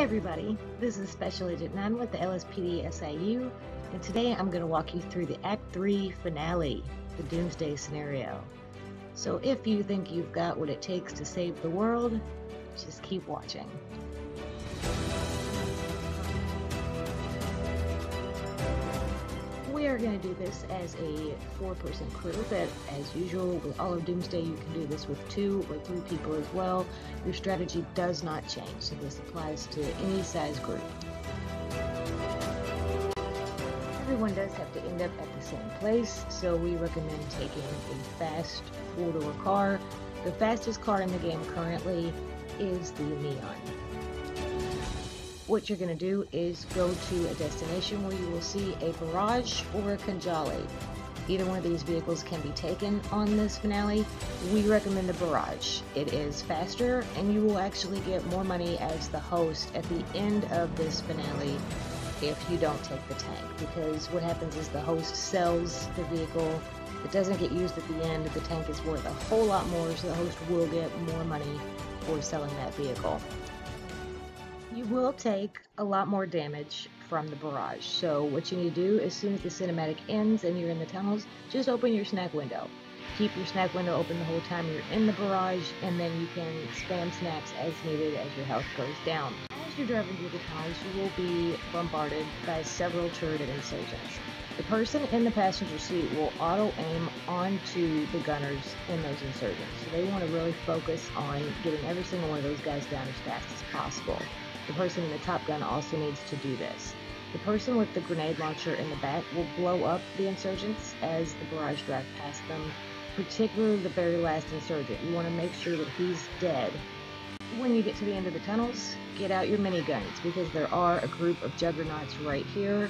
everybody, this is Special Agent 9 with the LSPD SIU, and today I'm going to walk you through the Act 3 finale, the Doomsday Scenario. So if you think you've got what it takes to save the world, just keep watching. We are going to do this as a 4-person crew, but as usual with all of Doomsday, you can do this with 2 or 3 people as well. Your strategy does not change, so this applies to any size group. Everyone does have to end up at the same place, so we recommend taking a fast 4-door car. The fastest car in the game currently is the Neon. What you're going to do is go to a destination where you will see a barrage or a Kanjali. Either one of these vehicles can be taken on this finale. We recommend the barrage. It is faster, and you will actually get more money as the host at the end of this finale if you don't take the tank, because what happens is the host sells the vehicle. It doesn't get used at the end. The tank is worth a whole lot more, so the host will get more money for selling that vehicle. You will take a lot more damage from the barrage, so what you need to do as soon as the cinematic ends and you're in the tunnels, just open your snack window. Keep your snack window open the whole time you're in the barrage, and then you can spam snacks as needed as your health goes down. As you're driving through the tunnels, you will be bombarded by several turreted insurgents. The person in the passenger seat will auto-aim onto the gunners in those insurgents, so they want to really focus on getting every single one of those guys down as fast as possible. The person in the top gun also needs to do this. The person with the grenade launcher in the back will blow up the insurgents as the barrage drives past them, particularly the very last insurgent. You want to make sure that he's dead. When you get to the end of the tunnels, get out your miniguns, because there are a group of juggernauts right here,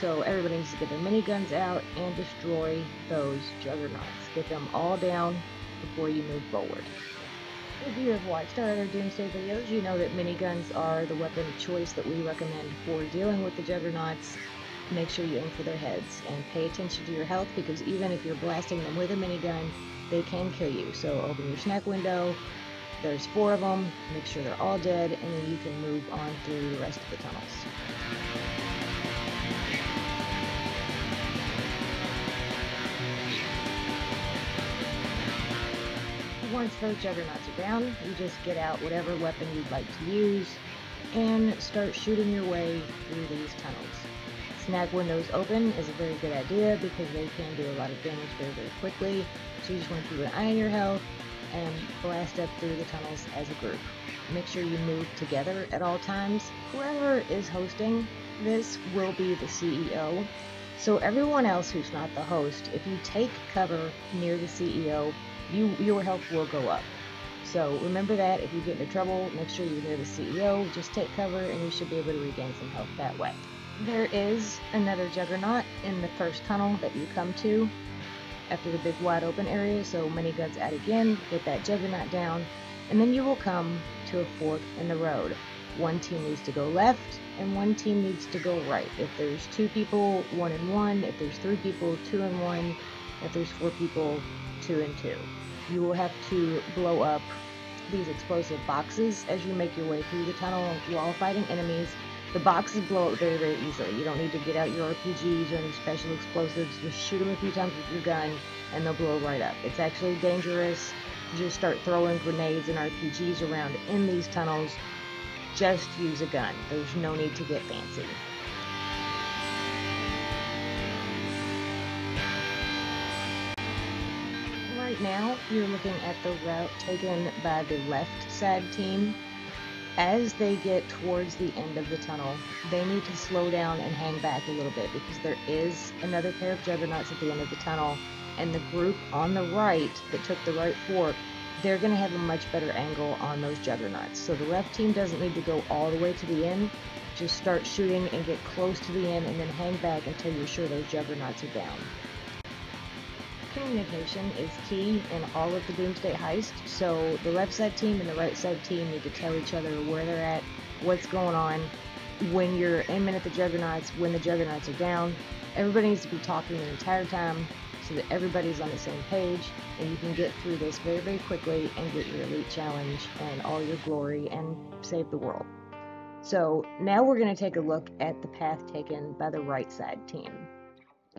so everybody needs to get their miniguns out and destroy those juggernauts. Get them all down before you move forward. If you have watched our other Doomsday videos, you know that miniguns are the weapon of choice that we recommend for dealing with the juggernauts. Make sure you aim for their heads and pay attention to your health, because even if you're blasting them with a minigun, they can kill you. So open your snack window, there's 4 of them, make sure they're all dead, and then you can move on through the rest of the tunnels. Once those juggernauts are down, you just get out whatever weapon you'd like to use and start shooting your way through these tunnels. Snack windows open is a very good idea because they can do a lot of damage very, very quickly, so you just want to keep an eye on your health and blast up through the tunnels as a group. Make sure you move together at all times. Whoever is hosting this will be the CEO, so everyone else who's not the host, if you take cover near the CEO, your health will go up. So remember that if you get into trouble, make sure you're near the CEO, just take cover and you should be able to regain some health that way. There is another juggernaut in the first tunnel that you come to after the big wide open area, so miniguns out again, get that juggernaut down, and then you will come to a fork in the road. One team needs to go left and one team needs to go right. If there's 2 people, 1 and 1. If there's 3 people, 2 and 1. If there's 4 people, 2 and 2. You will have to blow up these explosive boxes as you make your way through the tunnel while fighting enemies. The boxes blow up very, very easily. You don't need to get out your RPGs or any special explosives. Just shoot them a few times with your gun and they'll blow right up. It's actually dangerous to just start throwing grenades and RPGs around in these tunnels. Just use a gun. There's no need to get fancy. Right now, you're looking at the route taken by the left side team. As they get towards the end of the tunnel, they need to slow down and hang back a little bit, because there is another pair of juggernauts at the end of the tunnel, and the group on the right that took the right fork, they're going to have a much better angle on those juggernauts. So the left team doesn't need to go all the way to the end. Just start shooting and get close to the end and then hang back until you're sure those juggernauts are down. Communication is key in all of the Doomsday Heist, so the left side team and the right side team need to tell each other where they're at, what's going on, when you're aiming at the juggernauts, when the juggernauts are down. Everybody needs to be talking the entire time so that everybody's on the same page, and you can get through this very, very quickly and get your elite challenge and all your glory and save the world. So now we're going to take a look at the path taken by the right side team.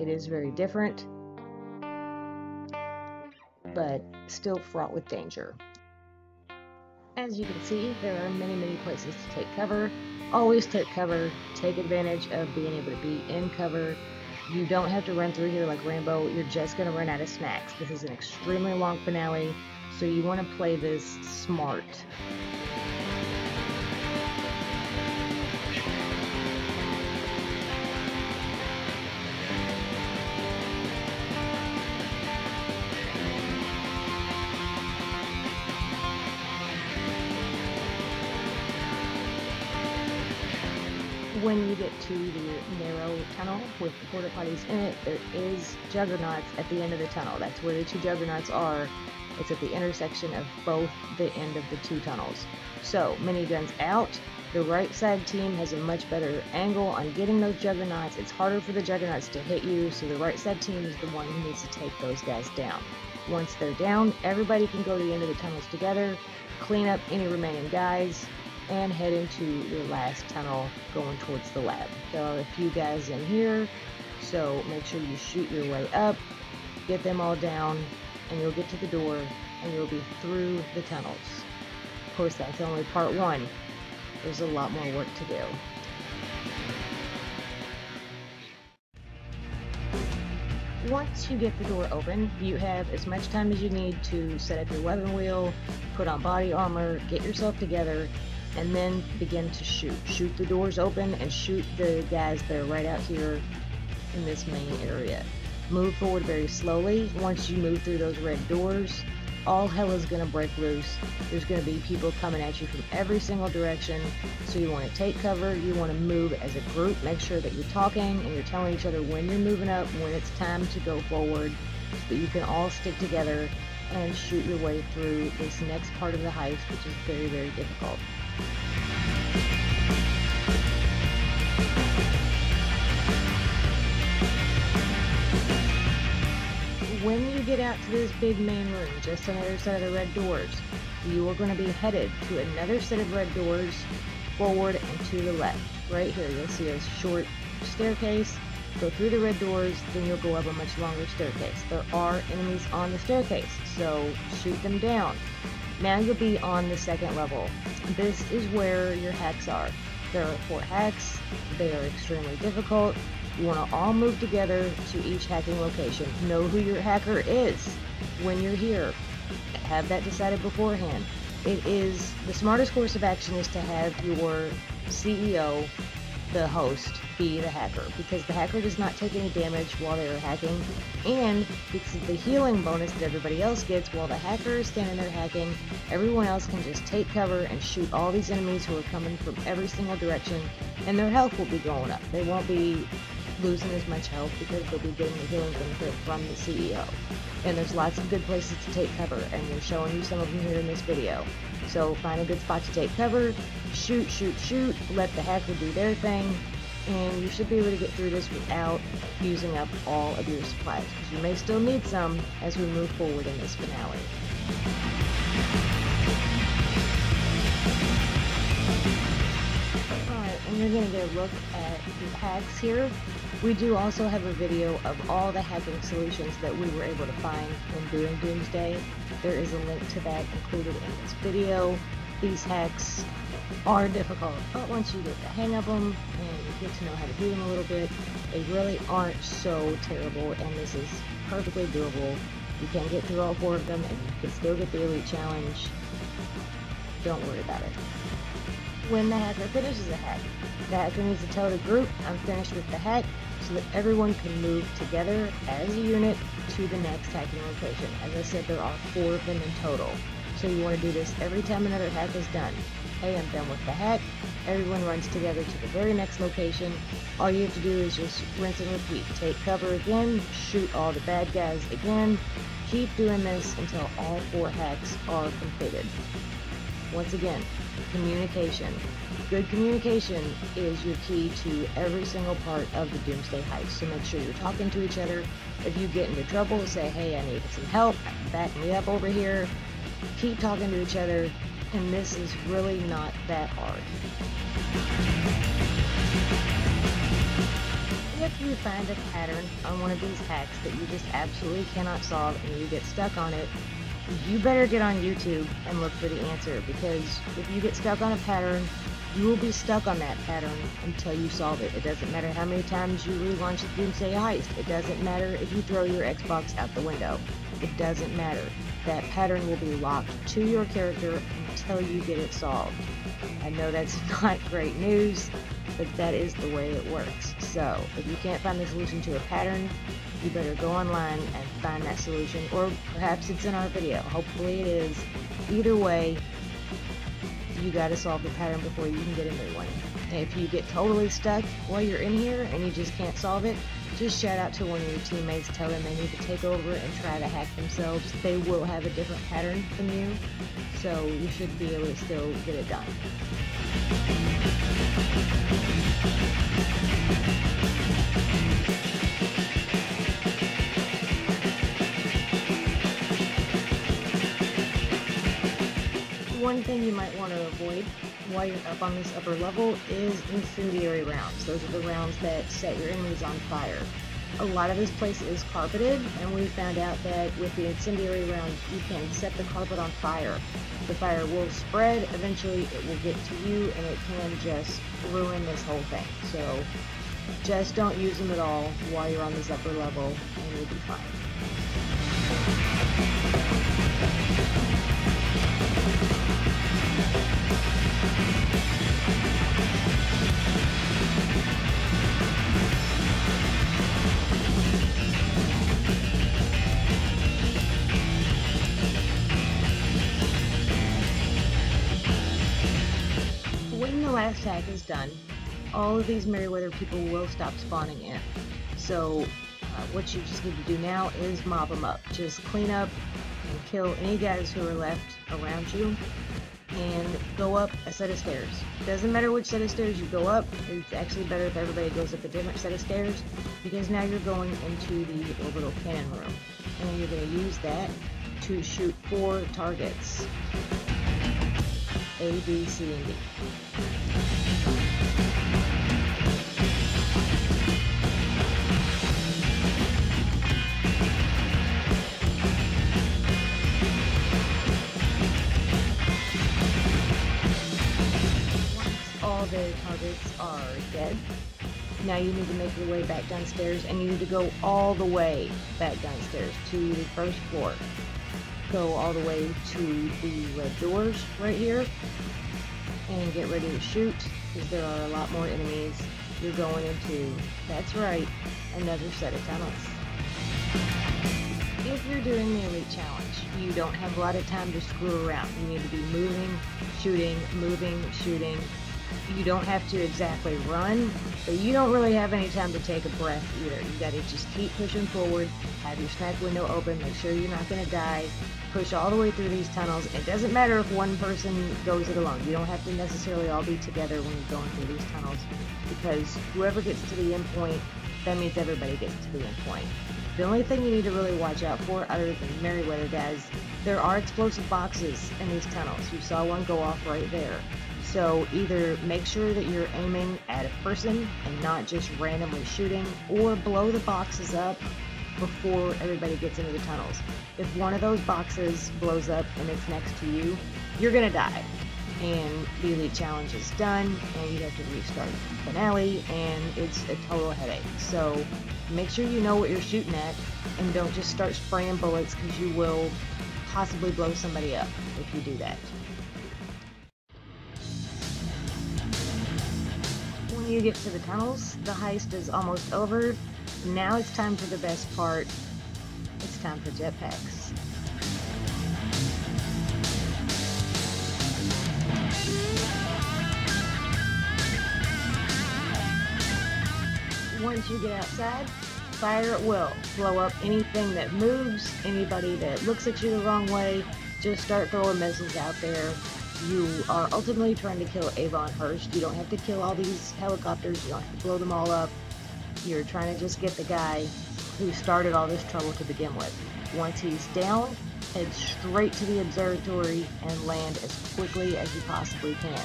It is very different, but still fraught with danger. As you can see, there are many places to take cover. Always take cover. Take advantage of being able to be in cover. You don't have to run through here like Rambo. You're just going to run out of snacks. This is an extremely long finale, so you want to play this smart. When you get to the narrow tunnel with the porta potties in it, there is juggernauts at the end of the tunnel. That's where the two juggernauts are. It's at the intersection of both the end of the two tunnels. So, miniguns out. The right side team has a much better angle on getting those juggernauts. It's harder for the juggernauts to hit you, so the right side team is the one who needs to take those guys down. Once they're down, everybody can go to the end of the tunnels together, clean up any remaining guys, and head into your last tunnel going towards the lab. There are a few guys in here, so make sure you shoot your way up, get them all down, and you'll get to the door, and you'll be through the tunnels. Of course, that's only part one. There's a lot more work to do. Once you get the door open, you have as much time as you need to set up your weapon wheel, put on body armor, get yourself together, and then begin to shoot. Shoot the doors open and shoot the guys that are right out here in this main area. Move forward very slowly. Once you move through those red doors, all hell is going to break loose. There's going to be people coming at you from every single direction, so you want to take cover, you want to move as a group, make sure that you're talking and you're telling each other when you're moving up, when it's time to go forward, so that you can all stick together and shoot your way through this next part of the heist, which is very difficult. When you get out to this big main room, just on the other side of the red doors, you are going to be headed to another set of red doors, forward and to the left. Right here, you'll see a short staircase. Go through the red doors, then you'll go up a much longer staircase. There are enemies on the staircase, so shoot them down. Now you'll be on the second level. This is where your hacks are. There are 4 hacks. They are extremely difficult. You want to all move together to each hacking location. Know who your hacker is when you're here. Have that decided beforehand. It is the smartest course of action is to have your CEO, the host, be the hacker, because the hacker does not take any damage while they are hacking, and because of the healing bonus that everybody else gets while the hacker is standing there hacking, everyone else can just take cover and shoot all these enemies who are coming from every single direction, and their health will be going up. They won't be losing as much health because they'll be getting the healing benefit from the CEO. And there's lots of good places to take cover, and we're showing you some of them here in this video. So find a good spot to take cover, shoot, let the hacker do their thing, and you should be able to get through this without using up all of your supplies, because you may still need some as we move forward in this finale. Alright, and you're going to get a look at the hacks here. We do also have a video of all the hacking solutions that we were able to find when doing Doomsday. There is a link to that included in this video. These hacks are difficult, but once you get the hang of them and you get to know how to do them a little bit, they really aren't so terrible, and this is perfectly doable. You can get through all 4 of them and you can still get the Elite Challenge. Don't worry about it. When the hacker finishes a hack, the hacker needs to tell the group, I'm finished with the hack, so that everyone can move together as a unit to the next hacking location. As I said, there are 4 of them in total. So you want to do this every time another hack is done. Hey, I'm done with the hack. Everyone runs together to the very next location. All you have to do is just rinse and repeat. Take cover again, shoot all the bad guys again. Keep doing this until all 4 hacks are completed. Once again, communication. Good communication is your key to every single part of the Doomsday Heist. So make sure you're talking to each other. If you get into trouble, say, hey, I need some help. Back me up over here. Keep talking to each other. and this is really not that hard. If you find a pattern on one of these hacks that you just absolutely cannot solve and you get stuck on it, you better get on YouTube and look for the answer, because if you get stuck on a pattern, you will be stuck on that pattern until you solve it. It doesn't matter how many times you relaunch the Doomsday Heist. It doesn't matter if you throw your Xbox out the window. It doesn't matter. That pattern will be locked to your character until you get it solved. I know that's not great news, but that is the way it works. So, if you can't find the solution to a pattern, you better go online and find that solution, or perhaps it's in our video. Hopefully it is. Either way, you gotta solve the pattern before you can get a new one. And if you get totally stuck while you're in here and you just can't solve it, just shout out to one of your teammates, tell them they need to take over and try to hack themselves. They will have a different pattern than you, so you should be able to still get it done. One thing you might want to avoid while you're up on this upper level is incendiary rounds. Those are the rounds that set your enemies on fire. A lot of this place is carpeted, and we found out that with the incendiary rounds, you can set the carpet on fire. The fire will spread, eventually it will get to you, and it can just ruin this whole thing. So just don't use them at all while you're on this upper level, and you'll be fine. When the last hack is done, all of these Merryweather people will stop spawning in. So what you just need to do now is mob them up. Just clean up and kill any guys who are left around you, and go up a set of stairs. Doesn't matter which set of stairs you go up, it's actually better if everybody goes up a different set of stairs, because now you're going into the orbital cannon room, and you're going to use that to shoot 4 targets. A, B, C, and D. The targets are dead. Now you need to make your way back downstairs, and you need to go all the way back downstairs to the first floor. Go all the way to the red doors right here and get ready to shoot, because there are a lot more enemies. You're going into, that's right, another set of tunnels. If you're doing the Elite Challenge, you don't have a lot of time to screw around. You need to be moving, shooting, moving, shooting. You don't have to exactly run, but you don't really have any time to take a breath either. You gotta just keep pushing forward, have your snipe window open, make sure you're not gonna die, push all the way through these tunnels. It doesn't matter if one person goes it alone. You don't have to necessarily all be together when you're going through these tunnels, because whoever gets to the end point, that means everybody gets to the end point. The only thing you need to really watch out for, other than Merryweather guys, there are explosive boxes in these tunnels. You saw one go off right there. So either make sure that you're aiming at a person and not just randomly shooting, or blow the boxes up before everybody gets into the tunnels. If one of those boxes blows up and it's next to you, you're gonna die. And the Elite Challenge is done, and you have to restart the finale, and it's a total headache. So make sure you know what you're shooting at, and don't just start spraying bullets, because you will possibly blow somebody up if you do that. When you get to the tunnels, the heist is almost over. Now it's time for the best part. It's time for jetpacks. Once you get outside, fire at will. Blow up anything that moves, anybody that looks at you the wrong way. Just start throwing missiles out there. You are ultimately trying to kill Avon first. You don't have to kill all these helicopters. You don't have to blow them all up. You're trying to just get the guy who started all this trouble to begin with. Once he's down, Head straight to the observatory and land as quickly as you possibly can.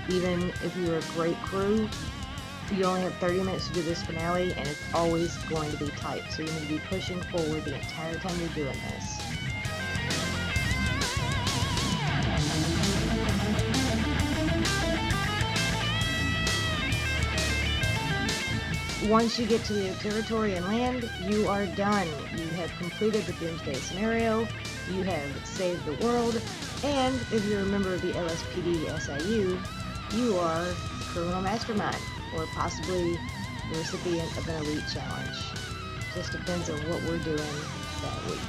Even if you're a great crew, you only have 30 minutes to do this finale, and it's always going to be tight, so you need to be pushing forward the entire time you're doing this. Once you get to the observatory and land, you are done. You have completed the Doomsday Scenario, you have saved the world, and if you're a member of the LSPD SIU, you are criminal mastermind, or possibly the recipient of an elite challenge. Just depends on what we're doing that week.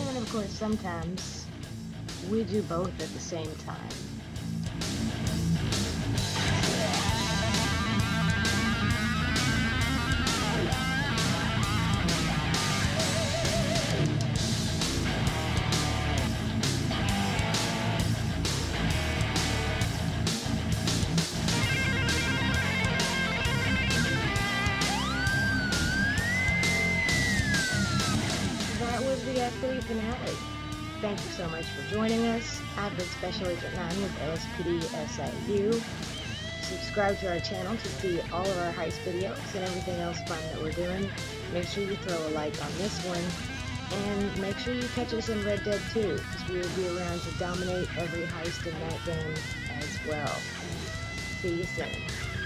And of course, sometimes we do both at the same time. That was the activity finale. Thank you so much for joining us. I've been Special Agent 9 with LSPD SIU. Subscribe to our channel to see all of our heist videos and everything else fun that we're doing. Make sure you throw a like on this one, and make sure you catch us in Red Dead 2, because we will be around to dominate every heist in that game as well. See you soon.